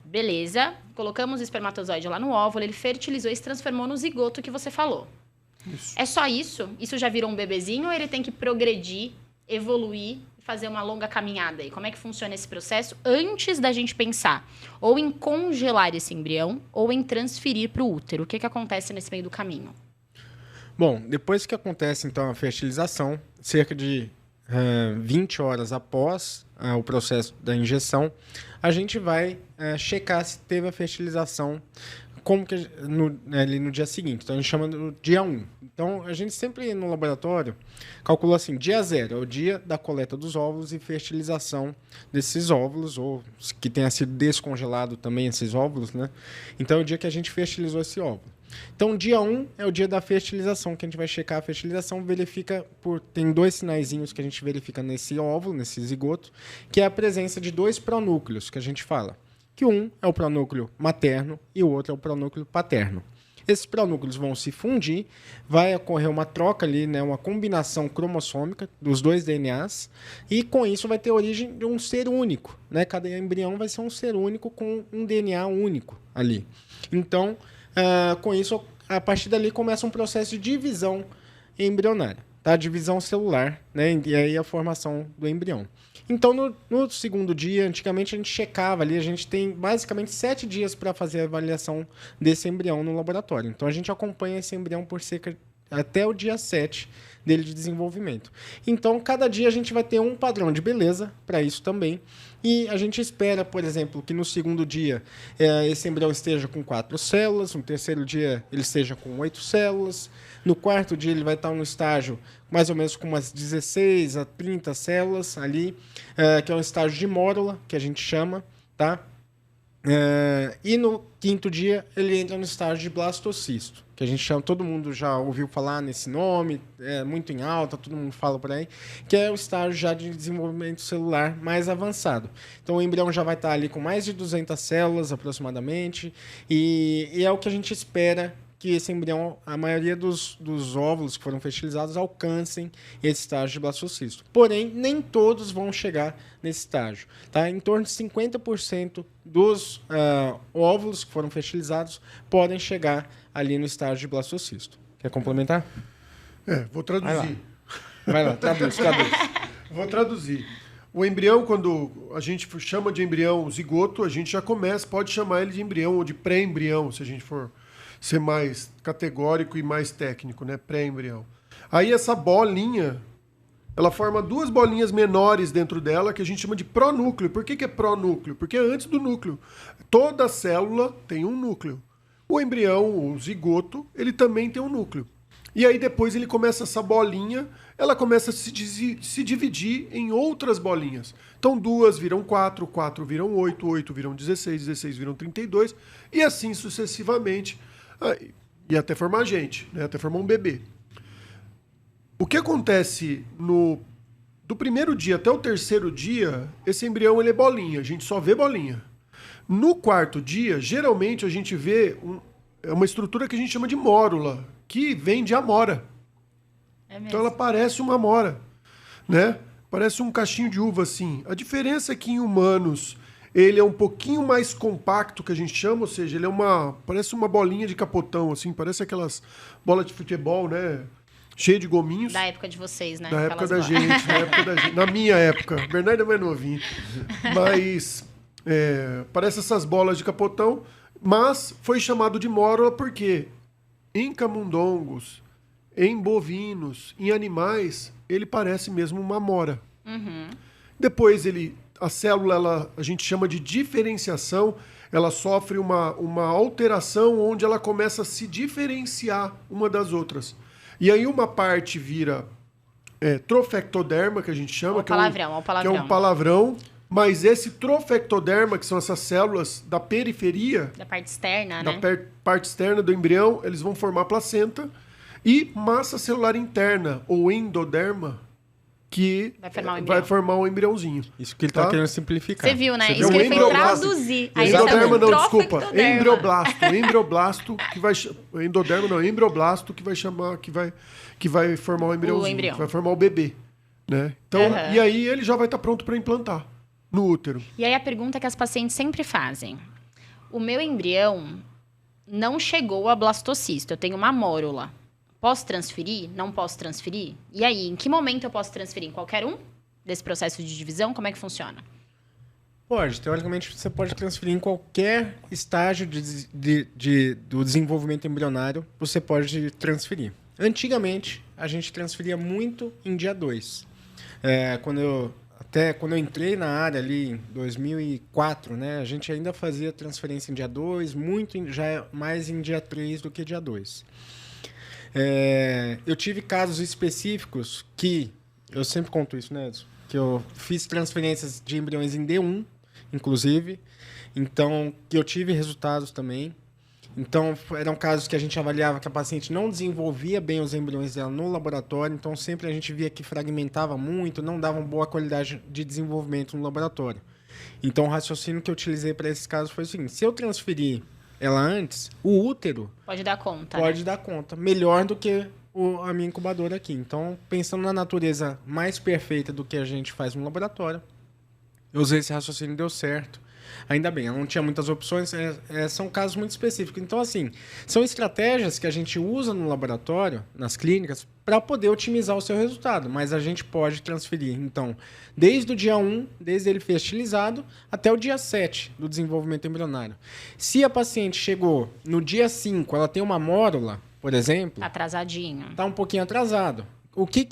beleza, colocamos o espermatozoide lá no óvulo, ele fertilizou e se transformou no zigoto que você falou. Isso. É só isso? Isso já virou um bebezinho ou ele tem que progredir, evoluir, fazer uma longa caminhada aí? Como é que funciona esse processo antes da gente pensar ou em congelar esse embrião ou em transferir para o útero? O que acontece nesse meio do caminho? Bom, depois que acontece então a fertilização, cerca de 20 horas após o processo da injeção, a gente vai checar se teve a fertilização como que ali no dia seguinte. Então, a gente chama do dia 1. Então, a gente sempre no laboratório calculou assim, dia 0 é o dia da coleta dos óvulos e fertilização desses óvulos, ou que tenha sido descongelado também esses óvulos, né? Então, é o dia que a gente fertilizou esse óvulo. Então, dia 1 é o dia da fertilização, que a gente vai checar a fertilização, verifica tem 2 sinaizinhos que a gente verifica nesse óvulo, nesse zigoto, que é a presença de 2 pronúcleos, que a gente fala. Que um é o pronúcleo materno e o outro é o pronúcleo paterno. Esses pronúcleos vão se fundir, vai ocorrer uma troca ali, né, uma combinação cromossômica dos 2 DNAs, e com isso vai ter origem de um ser único, né? Cada embrião vai ser um ser único com um DNA único ali. Então, com isso, a partir dali começa um processo de divisão embrionária, tá? Divisão celular, né? E aí a formação do embrião. Então, no segundo dia, antigamente a gente checava ali, a gente tem basicamente 7 dias para fazer a avaliação desse embrião no laboratório. Então, a gente acompanha esse embrião por cerca até o dia 7 dele de desenvolvimento. Então, cada dia a gente vai ter um padrão de beleza para isso também. E a gente espera, por exemplo, que no segundo dia esse embrião esteja com 4 células, no terceiro dia ele esteja com 8 células, no quarto dia ele vai estar no estágio mais ou menos com umas 16 a 30 células ali, que é um estágio de mórula, que a gente chama, tá? E no quinto dia ele entra no estágio de blastocisto, que a gente chama, todo mundo já ouviu falar nesse nome, é muito em alta, todo mundo fala por aí, que é o estágio já de desenvolvimento celular mais avançado. Então o embrião já vai estar ali com mais de 200 células aproximadamente, e é o que a gente espera que esse embrião, a maioria dos óvulos que foram fertilizados alcancem esse estágio de blastocisto. Porém, nem todos vão chegar nesse estágio. Tá? Em torno de 50% dos óvulos que foram fertilizados podem chegar ali no estágio de blastocisto. Quer complementar? Vou traduzir. Vai lá, traduz. Vou traduzir. O embrião, quando a gente chama de embrião zigoto, a gente já pode chamar ele de embrião ou de pré-embrião, se a gente for ser mais categórico e mais técnico, né? Pré-embrião. Aí essa bolinha, ela forma 2 bolinhas menores dentro dela, que a gente chama de pronúcleo. Por que é pronúcleo? Porque é antes do núcleo. Toda célula tem um núcleo. O embrião, o zigoto, ele também tem um núcleo. E aí depois ele começa, essa bolinha, ela começa a se dividir em outras bolinhas. Então 2 viram 4, 4 viram 8, 8 viram 16, 16 viram 32, e assim sucessivamente. E até formar gente, né? Até formar um bebê. O que acontece do primeiro dia até o terceiro dia, esse embrião ele é bolinha, a gente só vê bolinha. No quarto dia, geralmente a gente vê uma estrutura que a gente chama de mórula, que vem de amora. Então ela parece uma amora, né? Parece um cachinho de uva assim. A diferença é que em humanos ele é um pouquinho mais compacto, que a gente chama, ou seja, ele parece uma bolinha de capotão, assim, parece aquelas bolas de futebol, né? Cheia de gominhos. Da época de vocês, né? Da época da gente, na minha época. Bernardo é mais novinho. Mas parece essas bolas de capotão, mas foi chamado de mórula porque em camundongos, em bovinos, em animais, ele parece mesmo uma amora. Uhum. Depois a célula, a gente chama de diferenciação, ela sofre uma alteração onde ela começa a se diferenciar uma das outras. E aí uma parte vira trofectoderma, que a gente chama, que é um palavrão, mas esse trofectoderma, que são essas células da periferia, da parte externa, né? Da parte externa do embrião, eles vão formar placenta, e massa celular interna, ou endoderma, que vai formar um embriãozinho. Isso que ele tá querendo simplificar. Você viu, né? Isso que ele foi traduzir. Endoderma não, desculpa. Embrioblasto, que vai... Endoderma não, embrioblasto, que vai chamar... Que vai formar o embriãozinho. Que vai formar o bebê. Né? Então, e aí ele já vai estar pronto para implantar no útero. E aí a pergunta que as pacientes sempre fazem. O meu embrião não chegou a blastocisto, eu tenho uma mórula. Posso transferir? Não posso transferir? E aí, em que momento eu posso transferir? Em qualquer um desse processo de divisão? Como é que funciona? Pode, teoricamente você pode transferir em qualquer estágio do desenvolvimento embrionário, você pode transferir. Antigamente, a gente transferia muito em dia 2. Quando eu entrei na área ali em 2004, né, a gente ainda fazia transferência em dia 2, já mais em dia 3 do que dia 2. Eu tive casos específicos que, eu sempre conto isso, né, Edson? Que eu fiz transferências de embriões em D1, inclusive, então, que eu tive resultados também. Então, eram casos que a gente avaliava que a paciente não desenvolvia bem os embriões dela no laboratório, então sempre a gente via que fragmentava muito, não dava uma boa qualidade de desenvolvimento no laboratório. Então, o raciocínio que eu utilizei para esses casos foi o seguinte: se eu transferir ela antes, o útero Pode dar conta, pode né? dar conta, melhor do que a minha incubadora aqui. Então, pensando na natureza mais perfeita do que a gente faz no laboratório, eu usei esse raciocínio e deu certo. Ainda bem, ela não tinha muitas opções, são casos muito específicos. Então, assim, são estratégias que a gente usa no laboratório, nas clínicas, para poder otimizar o seu resultado. Mas a gente pode transferir, então, desde o dia 1, desde ele fertilizado, até o dia 7 do desenvolvimento embrionário. Se a paciente chegou no dia 5, ela tem uma mórula, por exemplo, Atrasadinho. está um pouquinho atrasado. O que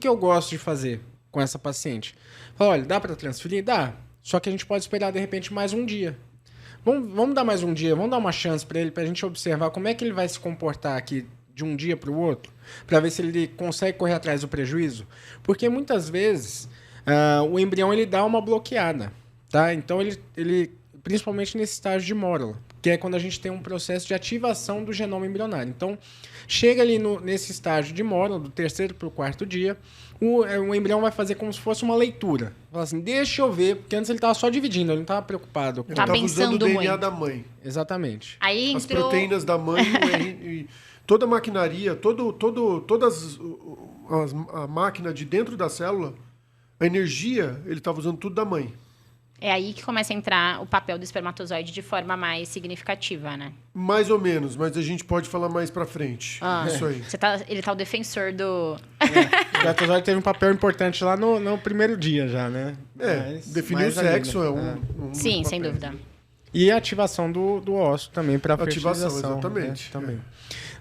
eu gosto de fazer com essa paciente? Olha, dá para transferir? Dá. Só que a gente pode esperar, de repente, mais um dia. Vamos dar mais um dia, vamos dar uma chance para ele, para a gente observar como é que ele vai se comportar aqui de um dia para o outro, para ver se ele consegue correr atrás do prejuízo. Porque muitas vezes o embrião ele dá uma bloqueada, tá? Então, ele principalmente nesse estágio de mórula, que é quando a gente tem um processo de ativação do genoma embrionário. Então, chega ali nesse estágio de mórula, do 3º para o 4º dia, o embrião vai fazer como se fosse uma leitura. Fala assim, deixa eu ver, porque antes ele estava só dividindo, ele não estava preocupado. Ele Tá estava usando o pensando DNA muito. da mãe. Exatamente. Aí As entrou... proteínas da mãe, e toda a maquinaria, a máquina de dentro da célula, a energia, ele estava usando tudo da mãe. É aí que começa a entrar o papel do espermatozoide de forma mais significativa, né? Mais ou menos, mas a gente pode falar mais pra frente. Isso aí. Ele tá o defensor do... O espermatozoide teve um papel importante lá no primeiro dia já, né? Definir o mais ali, sexo né? é um dos Sim, sem papéis. dúvida. E a ativação do ósseo também para Ativação, fertilização. exatamente. Né? Também.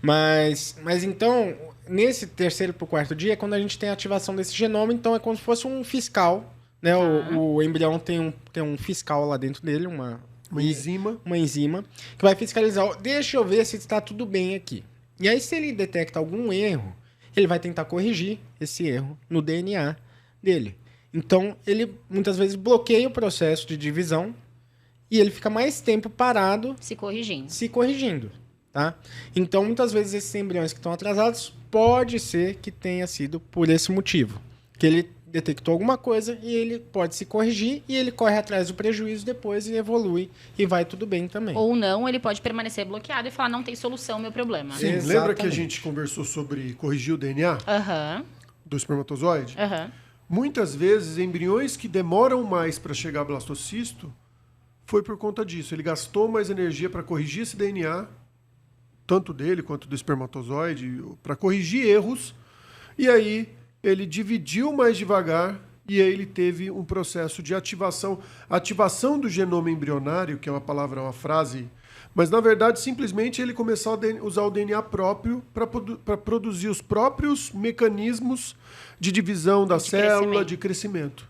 Mas então, nesse 3º para o 4º dia é quando a gente tem a ativação desse genoma, então é como se fosse um fiscal, né? O embrião tem um fiscal lá dentro dele, uma enzima que vai fiscalizar. Deixa eu ver se está tudo bem aqui. E aí, se ele detecta algum erro, ele vai tentar corrigir esse erro no DNA dele. Então, ele muitas vezes bloqueia o processo de divisão e ele fica mais tempo parado Se corrigindo. tá? Então, muitas vezes, esses embriões que estão atrasados, pode ser que tenha sido por esse motivo. Que ele detectou alguma coisa e ele pode se corrigir e ele corre atrás do prejuízo depois e evolui e vai tudo bem também. Ou não, ele pode permanecer bloqueado e falar, não tem solução, meu problema. Sim, Exatamente. lembra que a gente conversou sobre corrigir o DNA Aham, do espermatozoide? aham. Muitas vezes, embriões que demoram mais para chegar a blastocisto foi por conta disso. Ele gastou mais energia para corrigir esse DNA, tanto dele quanto do espermatozoide, para corrigir erros, e aí ele dividiu mais devagar e aí ele teve um processo de ativação do genoma embrionário, que é uma frase, mas na verdade simplesmente ele começou a usar o DNA próprio para produzir os próprios mecanismos de divisão da célula, de crescimento.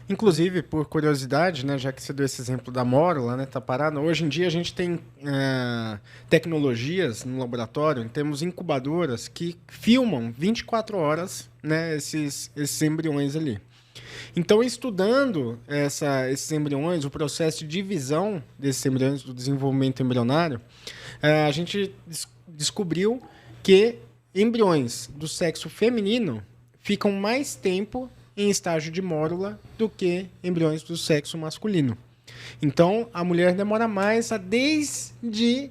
Inclusive, por curiosidade, né, já que você deu esse exemplo da mórula, né, tá parada, hoje em dia a gente tem tecnologias no laboratório, temos incubadoras que filmam 24 horas, né, esses embriões ali. Então, estudando esses embriões, o processo de divisão desses embriões, do desenvolvimento embrionário, a gente descobriu que embriões do sexo feminino ficam mais tempo em estágio de mórula do que embriões do sexo masculino. Então, a mulher demora mais, desde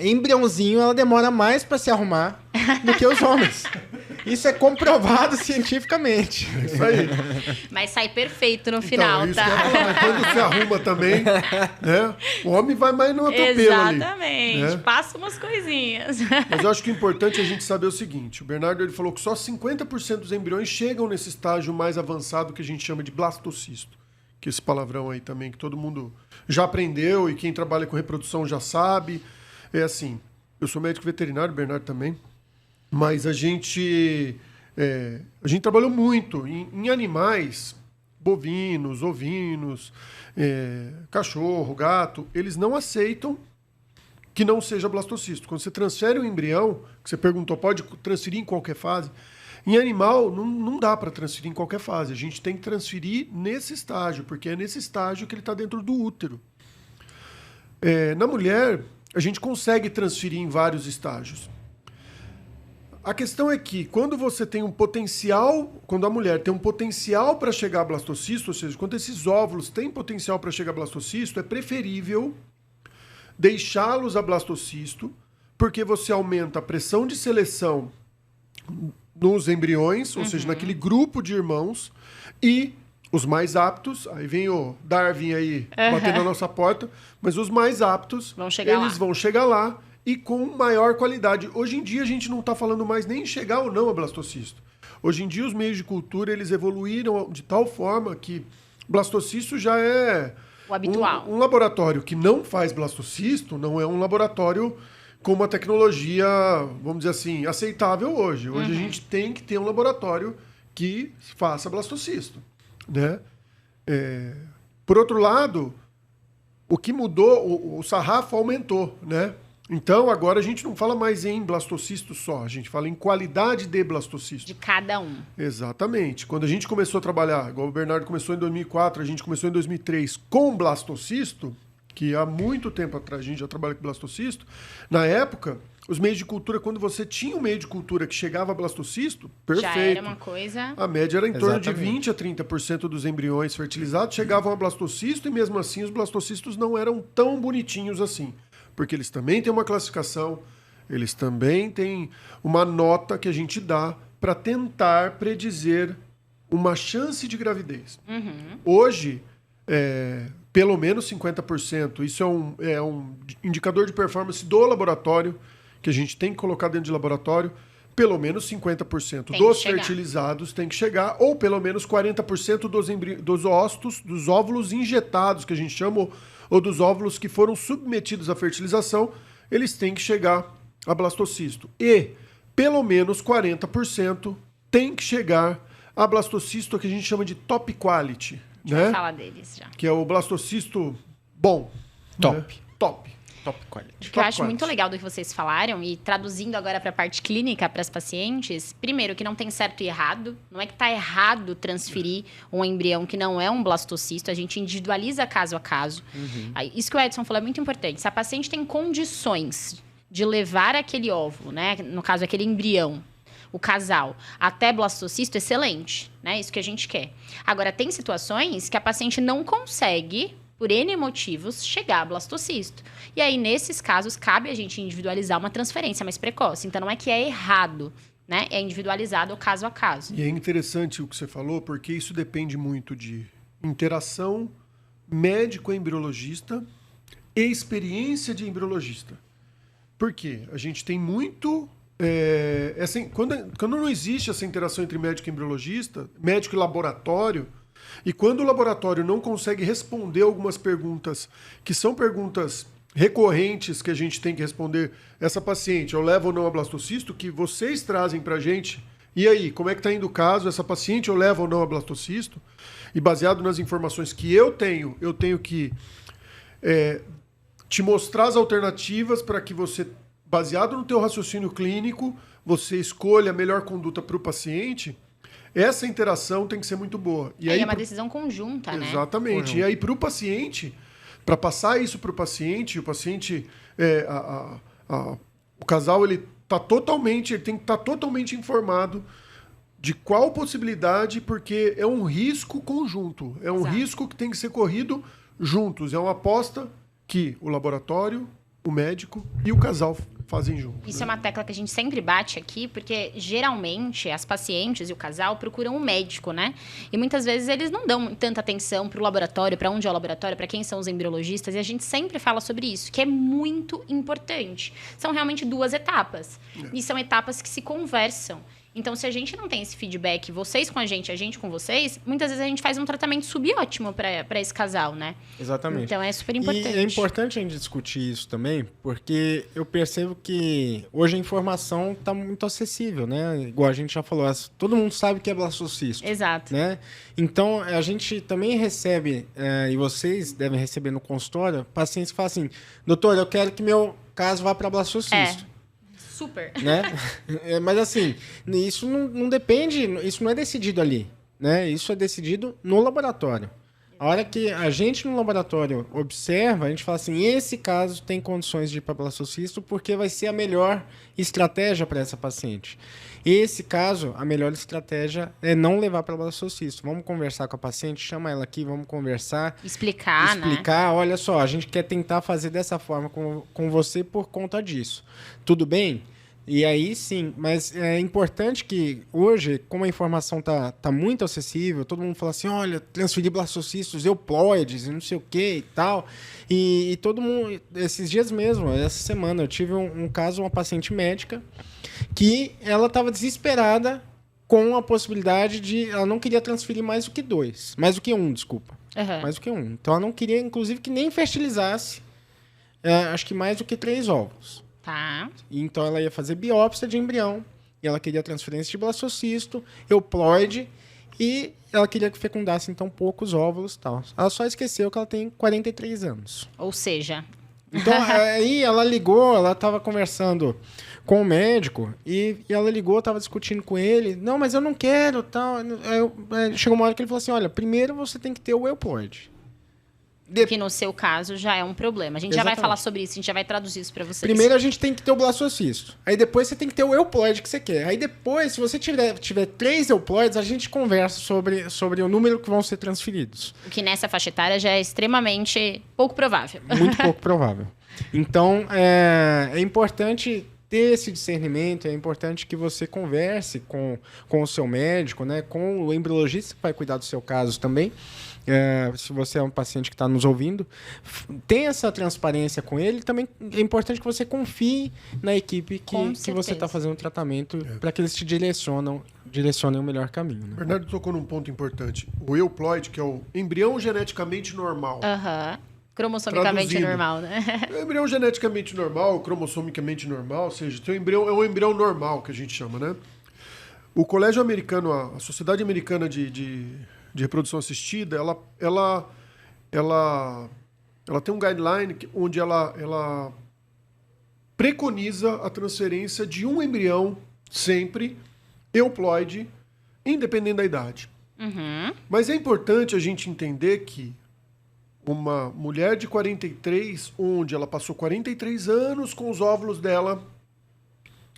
embriãozinho, ela demora mais para se arrumar do que os homens. Isso é comprovado cientificamente. Isso aí. Mas sai perfeito no final, isso tá? que eu ia falar, mas quando se arruma também, né? O homem vai mais no atropelo ali. Exatamente. Né? Passa umas coisinhas. Mas eu acho que o importante é a gente saber o seguinte. O Bernardo ele falou que só 50% dos embriões chegam nesse estágio mais avançado que a gente chama de blastocisto. Que esse palavrão aí também, que todo mundo já aprendeu e quem trabalha com reprodução já sabe. É assim, eu sou médico veterinário, o Bernardo também, mas a gente trabalhou muito em animais, bovinos, ovinos, cachorro, gato, eles não aceitam que não seja blastocisto. Quando você transfere um embrião, que você perguntou, pode transferir em qualquer fase? Em animal, não dá para transferir em qualquer fase. A gente tem que transferir nesse estágio, porque é nesse estágio que ele está dentro do útero. Na mulher, a gente consegue transferir em vários estágios. A questão é que quando você tem um potencial, quando a mulher tem um potencial para chegar a blastocisto, ou seja, quando esses óvulos têm potencial para chegar a blastocisto, é preferível deixá-los a blastocisto, porque você aumenta a pressão de seleção nos embriões, ou seja, naquele grupo de irmãos, e os mais aptos, aí vem o Darwin aí batendo na nossa porta, mas os mais aptos, vão chegar lá e com maior qualidade. Hoje em dia a gente não está falando mais nem em chegar ou não a blastocisto. Hoje em dia os meios de cultura eles evoluíram de tal forma que blastocisto já é o habitual. Um laboratório que não faz blastocisto não é um laboratório com uma tecnologia, vamos dizer assim, aceitável hoje. Hoje a gente tem que ter um laboratório que faça blastocisto, né? Por outro lado, o que mudou, o sarrafo aumentou, né? Então, agora a gente não fala mais em blastocisto só, a gente fala em qualidade de blastocisto. De cada um. Exatamente. Quando a gente começou a trabalhar, igual o Bernardo começou em 2004, a gente começou em 2003 com blastocisto, que há muito tempo atrás a gente já trabalha com blastocisto, na época, os meios de cultura, quando você tinha um meio de cultura que chegava a blastocisto, perfeito. Já era uma coisa... A média era em torno de Exatamente. 20% a 30% dos embriões fertilizados chegavam a blastocisto, e mesmo assim os blastocistos não eram tão bonitinhos assim. Porque eles também têm uma classificação, eles também têm uma nota que a gente dá para tentar predizer uma chance de gravidez. Hoje, pelo menos 50%, isso é um indicador de performance do laboratório, que a gente tem que colocar dentro de laboratório, pelo menos 50% dos fertilizados tem que chegar, ou pelo menos 40% dos óvulos, dos óvulos injetados, que a gente chama, ou dos óvulos que foram submetidos à fertilização, eles têm que chegar a blastocisto. E pelo menos 40% tem que chegar a blastocisto, que a gente chama de top quality. Vamos falar deles já. Que é o blastocisto bom. Top. Né? Top. Top quality. O que eu acho muito legal do que vocês falaram, e traduzindo agora para a parte clínica para as pacientes, primeiro, que não tem certo e errado. Não é que está errado transferir um embrião que não é um blastocisto. A gente individualiza caso a caso. Aí, isso que o Edson falou é muito importante. Se a paciente tem condições de levar aquele óvulo, né? No caso, aquele embrião, o casal, até blastocisto, excelente, né? Isso que a gente quer. Agora, tem situações que a paciente não consegue, por N motivos, chegar a blastocisto. E aí, nesses casos, cabe a gente individualizar uma transferência mais precoce. Então, não é que é errado, né? É individualizado caso a caso. E é interessante o que você falou, porque isso depende muito de interação médico-embriologista e experiência de embriologista. Por quê? A gente tem muito... quando não existe essa interação entre médico e embriologista, médico e laboratório, e quando o laboratório não consegue responder algumas perguntas que são perguntas recorrentes que a gente tem que responder, essa paciente, eu levo ou não a blastocisto, que vocês trazem pra gente, e aí, como é que tá indo o caso, essa paciente eu levo ou não a blastocisto, e baseado nas informações que eu tenho que te mostrar as alternativas para que você, baseado no teu raciocínio clínico, você escolha a melhor conduta para o paciente. Essa interação tem que ser muito boa. E aí, é uma decisão conjunta, né? Exatamente. E aí, para o paciente, para passar isso para o paciente, o casal ele tem que estar totalmente informado de qual possibilidade, porque é um risco conjunto. É um risco que tem que ser corrido juntos. É uma aposta que o laboratório, o médico e o casal fazem junto. Isso né? é uma tecla que a gente sempre bate aqui, porque geralmente as pacientes e o casal procuram um médico, né? E muitas vezes eles não dão tanta atenção para o laboratório, para onde é o laboratório, para quem são os embriologistas, e a gente sempre fala sobre isso, que é muito importante. São realmente 2 etapas. E são etapas que se conversam. Então, se a gente não tem esse feedback, vocês com a gente com vocês, muitas vezes a gente faz um tratamento subótimo para esse casal, né? Exatamente. Então, é super importante. E é importante a gente discutir isso também, porque eu percebo que hoje a informação está muito acessível, né? Igual a gente já falou, todo mundo sabe que é blastocisto. Exato. Né? Então, a gente também recebe, e vocês devem receber no consultório, pacientes que falam assim, doutor, eu quero que meu caso vá para blastocisto. Super. Né? Mas assim, isso não depende, isso não é decidido ali, né? Isso é decidido no laboratório. A hora que a gente no laboratório observa, a gente fala assim, esse caso tem condições de ir para blastocisto porque vai ser a melhor estratégia para essa paciente. Esse caso, a melhor estratégia é não levar para blastocisto. Vamos conversar com a paciente, chama ela aqui, vamos conversar. Explicar, né? Olha só, a gente quer tentar fazer dessa forma com você por conta disso. Tudo bem? E aí sim, mas é importante que hoje, como a informação tá muito acessível, todo mundo fala assim, olha, transferir blastocistos, euploides, e não sei o que e tal. E todo mundo, esses dias mesmo, essa semana, eu tive um caso, uma paciente médica, que ela estava desesperada com a possibilidade de... Ela não queria transferir mais do que 2. Mais do que 1, desculpa. Uhum. Mais do que 1. Então ela não queria, inclusive, que nem fertilizasse, acho que mais do que 3 óvulos. Tá. Então ela ia fazer biópsia de embrião, e ela queria transferência de blastocisto, euploide, e ela queria que fecundasse, então, poucos óvulos e tal. Ela só esqueceu que ela tem 43 anos. Ou seja... Então, aí ela ligou, ela estava conversando com o médico, e ela ligou, estava discutindo com ele, não, mas eu não quero, tal. Chegou uma hora que ele falou assim, olha, primeiro você tem que ter o euploide. Que no seu caso já é um problema. A gente já vai falar sobre isso, a gente já vai traduzir isso para vocês. Primeiro a gente tem que ter o blastocisto. Aí depois você tem que ter o euploide que você quer. Aí depois, se você tiver 3 euploides, a gente conversa sobre o número que vão ser transferidos. O que nessa faixa etária já é extremamente pouco provável. Muito pouco provável. Então, é importante ter esse discernimento, é importante que você converse com o seu médico, né, com o embriologista que vai cuidar do seu caso também. Se você é um paciente que está nos ouvindo, tenha essa transparência com ele. Também é importante que você confie na equipe que você está fazendo o tratamento para que eles te direcionem o melhor caminho. Né? O Bernardo tocou num ponto importante. O euploide, que é o embrião geneticamente normal. Aham. Cromossomicamente Traduzindo. Normal, né? O embrião geneticamente normal, cromossomicamente normal, ou seja, teu embrião é um embrião normal, que a gente chama, né? O Colégio Americano, a Sociedade Americana de Reprodução Assistida, ela tem um guideline onde ela preconiza a transferência de um embrião, sempre, euploide, independente da idade. Uhum. Mas é importante a gente entender que uma mulher de 43, onde ela passou 43 anos com os óvulos dela,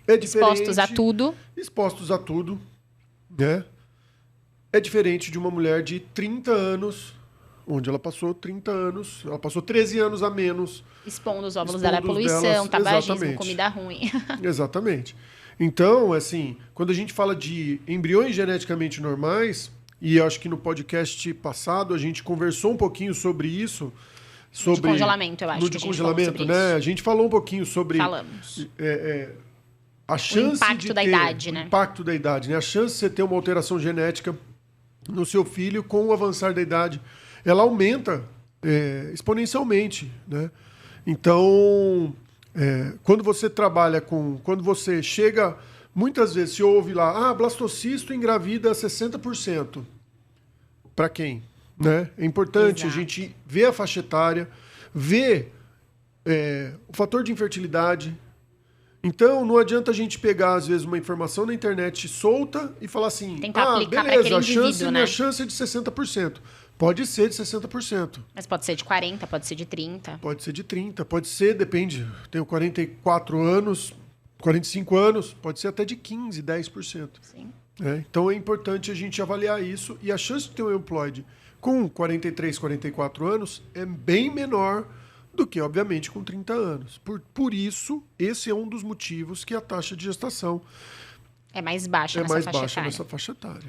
é diferente... Expostos a tudo, né? É diferente de uma mulher de 30 anos, onde ela passou 30 anos, ela passou 13 anos a menos. Expondo os óvulos dela à poluição, tabagismo, comida ruim. Exatamente. Então, assim, quando a gente fala de embriões geneticamente normais, e eu acho que no podcast passado a gente conversou um pouquinho sobre isso. De congelamento, eu acho. No de congelamento, né? A gente falou um pouquinho sobre... Falamos. A chance o impacto da idade, né? O impacto da idade, né? A chance de você ter uma alteração genética no seu filho com o avançar da idade, ela aumenta exponencialmente, né? Então, quando você trabalha quando você chega... Muitas vezes se ouve lá, blastocisto engravida 60%. Para quem? Né? É importante a gente ver a faixa etária, ver o fator de infertilidade. Então, não adianta a gente pegar, às vezes, uma informação na internet solta e falar assim, tentar aplicar para aquele indivíduo, né? A chance é de 60%. Pode ser de 60%. Mas pode ser de 40%, pode ser de 30%. Pode ser de 30%, pode ser, depende. Tenho 44 anos... 45 anos, pode ser até de 15%, 10%. Sim. Então é importante a gente avaliar isso. E a chance de ter um euploide com 43, 44 anos é bem menor do que, obviamente, com 30 anos. Por isso, esse é um dos motivos que a taxa de gestação É mais baixa é nessa mais faixa baixa etária. nessa faixa etária.